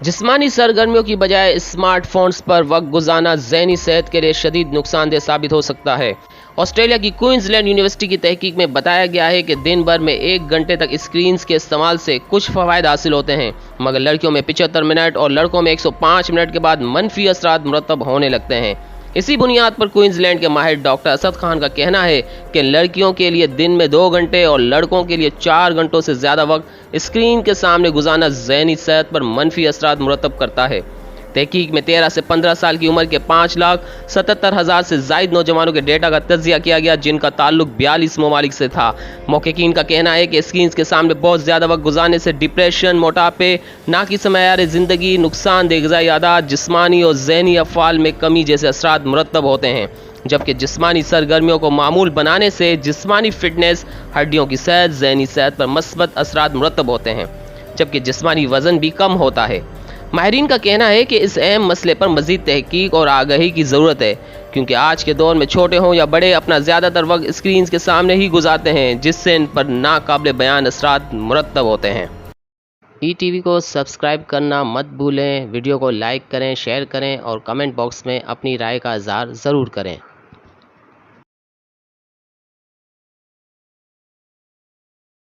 जिस्मानी सरगर्मियों की बजाय स्मार्टफोन्स पर वक्त गुजारना ज़हनी सेहत के लिए शदीद नुकसानदेह साबित हो सकता है। ऑस्ट्रेलिया की क्वींसलैंड यूनिवर्सिटी की तहकीक में बताया गया है कि दिन भर में 1 घंटे तक स्क्रीन्स के इस्तेमाल से कुछ फ़वाइद हासिल होते हैं, मगर लड़कियों में 75 मिनट और लड़कों में 105 मिनट के बाद मनफी असरात मुरतब होने लगते हैं। इसी बुनियाद पर क्वींसलैंड के माहिर डॉक्टर असद खान का कहना है कि लड़कियों के लिए दिन में 2 घंटे और लड़कों के लिए 4 घंटों से ज़्यादा वक्त स्क्रीन के सामने गुजारना ज़हनी सेहत पर मनफी असरात मुरतब करता है। तहकीक में 13 से 15 साल की उम्र के 5,77,000 से ज़ायद नौजवानों के डेटा का तज्जिया किया गया, जिनका ताल्लुक 42 ममालिक से था। महक़क़ीन का कहना है कि स्क्रीन के सामने बहुत ज़्यादा वक्त गुजारने से डिप्रेशन, मोटापे, नाक़िस मयार ज़िंदगी, नुकसानदेह ग़िज़ाई आदात, जिस्मानी और ज़हनी अफ़आल में कमी जैसे असरात मुरतब होते हैं, जबकि जिस्मानी सरगर्मियों को मामूल बनाने से जिस्मानी फ़िटनेस, हड्डियों की सेहत, ज़हनी सेहत पर मस्बत असरात मुरतब होते हैं, जबकि जिस्मानी वज़न भी कम होता है। माहिरीन का कहना है कि इस अहम मसले पर मज़ीद तहकीक और आगाही की ज़रूरत है, क्योंकि आज के दौर में छोटे हों या बड़े अपना ज़्यादातर वक्त स्क्रीन के सामने ही गुजारते हैं, जिससे इन पर नाकाबिल बयान असरात मुरतब होते हैं। ETV को सब्सक्राइब करना मत भूलें, वीडियो को लाइक करें, शेयर करें और कमेंट बॉक्स में अपनी राय का इज़हार ज़रूर करें।